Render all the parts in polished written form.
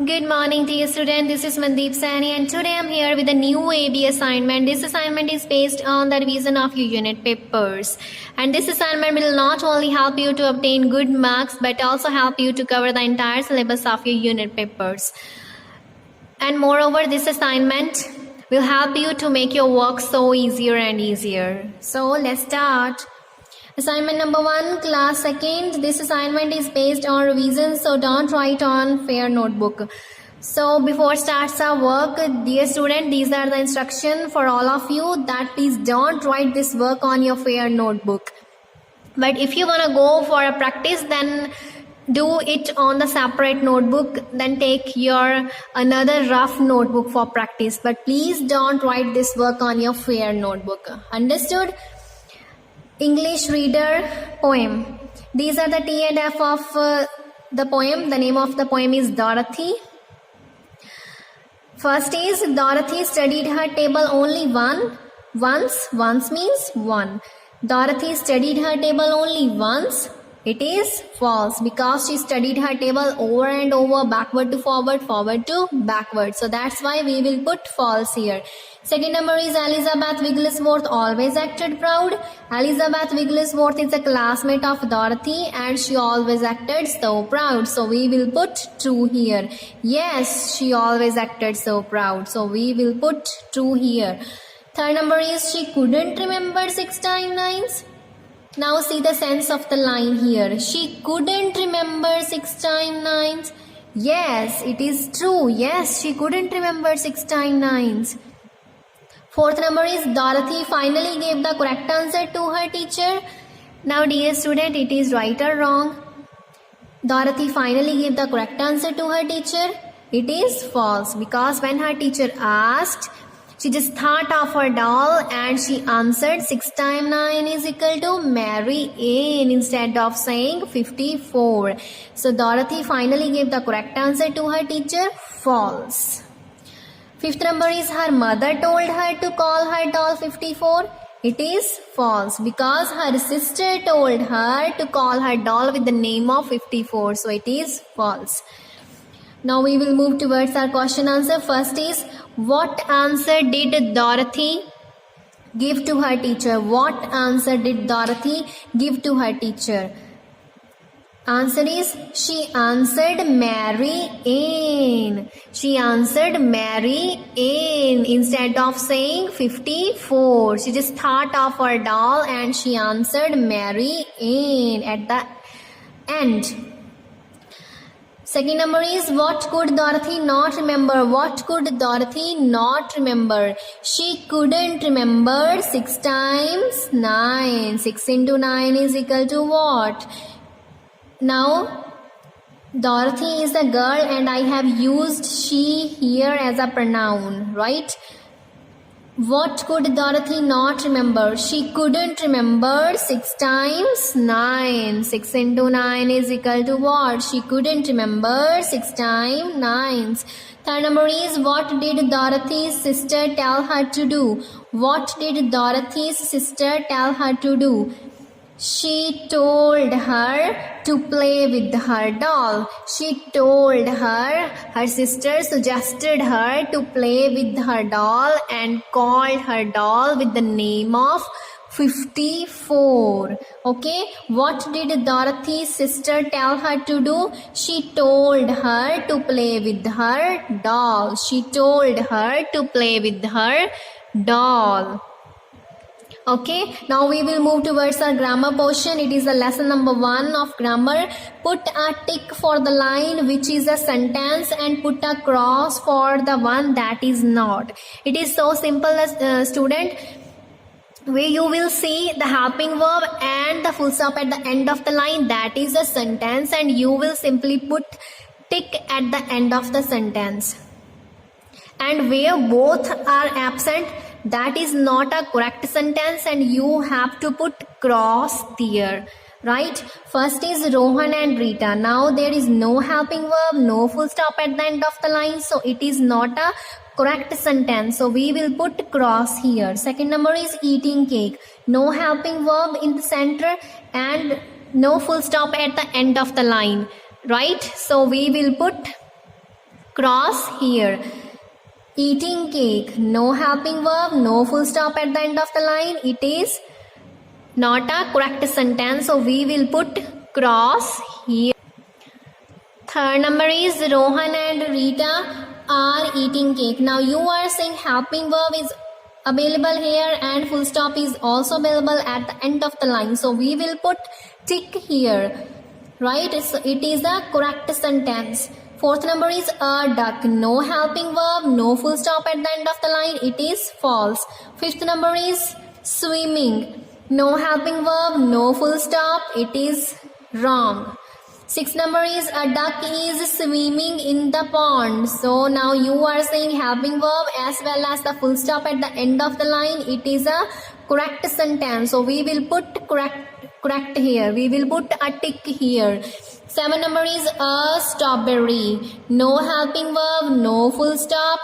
Good morning, dear student. This is Mandeep Sani, and today I'm here with a new AB assignment. This assignment is based on the revision of your unit papers. And this assignment will not only help you to obtain good marks, but also help you to cover the entire syllabus of your unit papers. And moreover, this assignment will help you to make your work so easier and easier. So let's start. Assignment number 1, class 2nd. This assignment is based on revision, so don't write on fair notebook. So before starts our work, dear student, these are the instructions for all of you that please don't write this work on your fair notebook. But if you want to go for a practice, then do it on the separate notebook, then take your another rough notebook for practice. But please don't write this work on your fair notebook. Understood? English reader poem. These are the T and F of the poem. The name of the poem is Dorothy. First is Dorothy studied her table only once. Once means one. Dorothy studied her table only once. It is false because she studied her table over and over, backward to forward, forward to backward. So that's why we will put false here. Second number is Elizabeth Wigglesworth always acted proud. Elizabeth Wigglesworth is a classmate of Dorothy and she always acted so proud. So we will put true here. Yes, she always acted so proud. So we will put true here. Third number is she couldn't remember 6 times 9. Now see the sense of the line here. She couldn't remember 6 times 9. Yes, it is true. Yes, she couldn't remember 6 times 9. Fourth number is Dorothy finally gave the correct answer to her teacher. Now dear student, it is right or wrong? Dorothy finally gave the correct answer to her teacher. It is false because when her teacher asked, she just thought of her doll and she answered 6 times 9 is equal to Mary Ann instead of saying 54. So Dorothy finally gave the correct answer to her teacher. False. Fifth number is her mother told her to call her doll 54. It is false because her sister told her to call her doll with the name of 54. So it is false. Now we will move towards our question answer. First is, what answer did Dorothy give to her teacher? What answer did Dorothy give to her teacher? Answer is, she answered Mary Ann. She answered Mary Ann instead of saying 54. She just thought of her doll and she answered Mary Ann at the end. Second number is, what could Dorothy not remember? What could Dorothy not remember? She couldn't remember 6 times 9. 6 into 9 is equal to what? Now, Dorothy is a girl and I have used she here as a pronoun, right? What could Dorothy not remember? She couldn't remember 6 times 9. 6 into 9 is equal to what? She couldn't remember 6 times 9. Third number is, what did Dorothy's sister tell her to do? What did Dorothy's sister tell her to do? She told her to play with her doll. She told her, her sister suggested her to play with her doll and called her doll with the name of 54. Okay, what did Dorothy's sister tell her to do? She told her to play with her doll. She told her to play with her doll. Okay, now we will move towards our grammar portion. It is the lesson number 1 of grammar. Put a tick for the line which is a sentence and put a cross for the one that is not. It is so simple, student. Where you will see the helping verb and the full stop at the end of the line, that is a sentence, and you will simply put tick at the end of the sentence. And where both are absent, that is not a correct sentence and you have to put cross there, right? First is Rohan and Rita. Now there is no helping verb, no full stop at the end of the line, so it is not a correct sentence, so we will put cross here. Second number is eating cake. No helping verb in the center and no full stop at the end of the line, right? So we will put cross here. Eating cake, no helping verb, no full stop at the end of the line. It is not a correct sentence, so we will put cross here. Third number is Rohan and Rita are eating cake. Now you are saying helping verb is available here and full stop is also available at the end of the line. So we will put tick here, right? So it is a correct sentence. Fourth number is a duck. No helping verb, no full stop at the end of the line. It is false. Fifth number is swimming. No helping verb, no full stop. It is wrong. Sixth number is a duck is swimming in the pond. So now you are saying helping verb as well as the full stop at the end of the line. It is a correct sentence. So we will put correct here. We will put a tick here. Seven number is a strawberry. No helping verb, no full stop.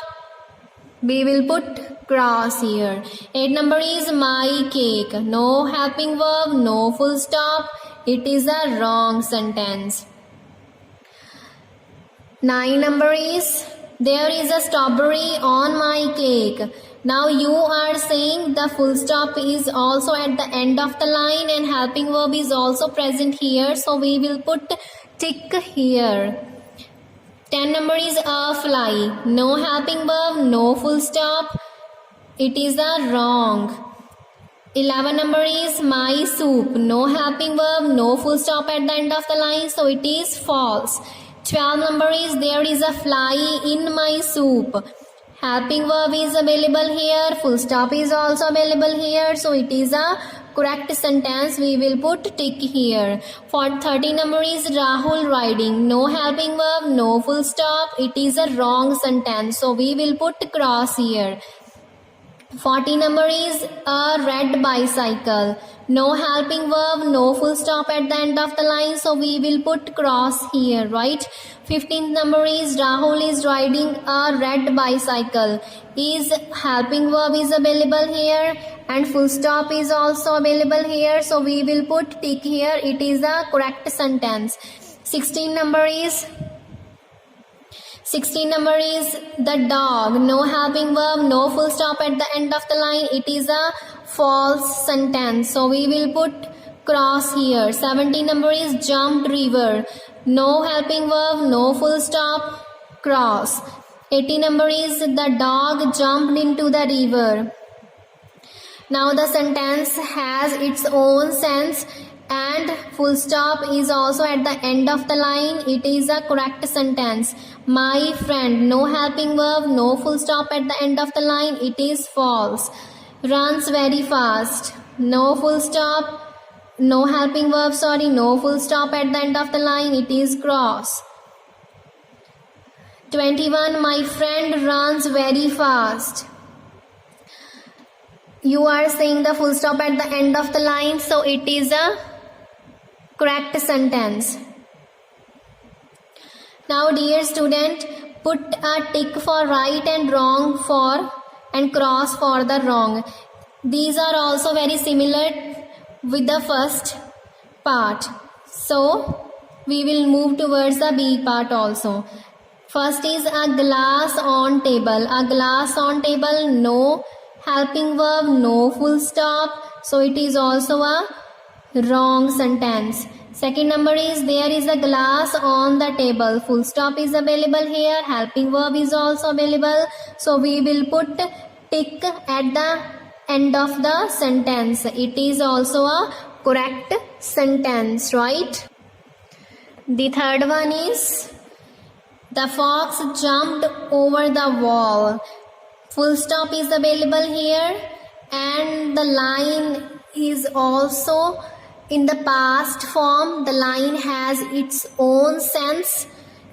We will put cross here. 8 number is my cake. No helping verb, no full stop. It is a wrong sentence. 9 number is there is a strawberry on my cake. Now you are saying the full stop is also at the end of the line and helping verb is also present here. So we will put tick here. 10 number is a fly. No helping verb, no full stop. It is a wrong. 11 number is my soup. No helping verb, no full stop at the end of the line. So it is false. 12 number is there is a fly in my soup. Helping verb is available here. Full stop is also available here. So it is a correct sentence. We will put tick here. For 13 number is Rahul riding. No helping verb, no full stop. It is a wrong sentence. So we will put cross here. 40 number is a red bicycle. No helping verb, no full stop at the end of the line. So we will put cross here, right? 15th number is Rahul is riding a red bicycle. Is helping verb is available here and full stop is also available here. So we will put tick here. It is a correct sentence. 16 number is the dog. No helping verb, no full stop at the end of the line. It is a false sentence. So we will put cross here. 17 number is jumped river. No helping verb, no full stop, cross. 18 number is the dog jumped into the river. Now the sentence has its own sense and full stop is also at the end of the line. It is a correct sentence. My friend. No helping verb, no full stop at the end of the line. It is false. Runs very fast. No full stop. No helping verb, no full stop at the end of the line. It is cross. 21. My friend runs very fast. You are saying the full stop at the end of the line. So it is a correct sentence. Now dear student, put a tick for right and wrong for and cross for the wrong. These are also very similar with the first part. So we will move towards the B part also. First is a glass on table. A glass on table, no helping verb, no full stop. So it is also a wrong sentence. Second number is there is a glass on the table. Full stop is available here. Helping verb is also available. So we will put tick at the end of the sentence. It is also a correct sentence, right? The third one is the fox jumped over the wall. Full stop is available here and the line is also in the past form. The line has its own sense.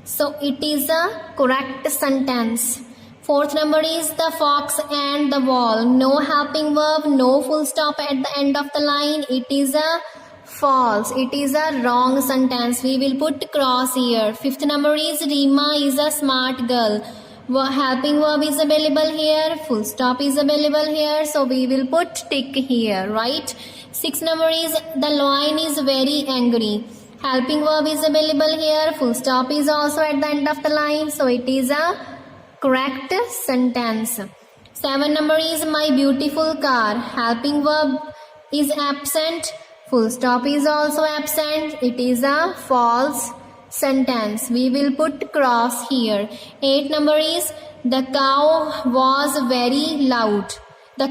So it is a correct sentence. Fourth number is the fox and the wall. No helping verb, no full stop at the end of the line. It is a false. It is a wrong sentence. We will put cross here. Fifth number is Rima is a smart girl. Helping verb is available here. Full stop is available here. So we will put tick here, right? Sixth number is the lion is very angry. Helping verb is available here. Full stop is also at the end of the line. So it is a correct sentence. 7 number is my beautiful car. Helping verb is absent. Full stop is also absent. It is a false sentence. We will put cross here. 8 number is the cow was very loud. The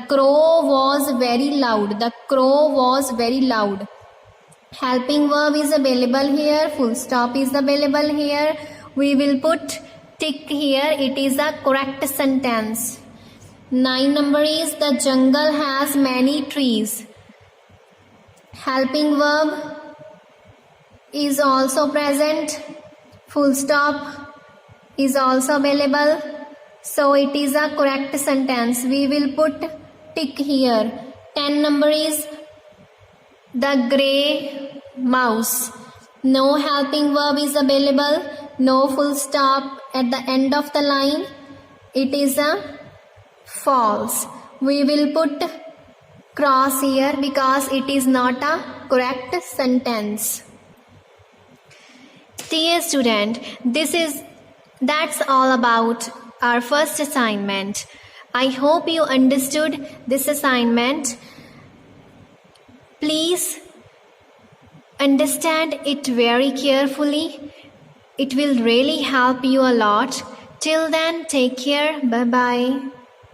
crow was very loud. The crow was very loud. Helping verb is available here. Full stop is available here. We will put tick here. It is a correct sentence. 9 number is the jungle has many trees. Helping verb is also present. Full stop is also available. So it is a correct sentence. We will put tick here. 10 number is the grey mouse. No helping verb is available. No full stop at the end of the line. It is a false. We will put cross here because it is not a correct sentence. Dear student, that's all about our first assignment. I hope you understood this assignment. Please understand it very carefully. It will really help you a lot. Till then, take care. Bye-bye.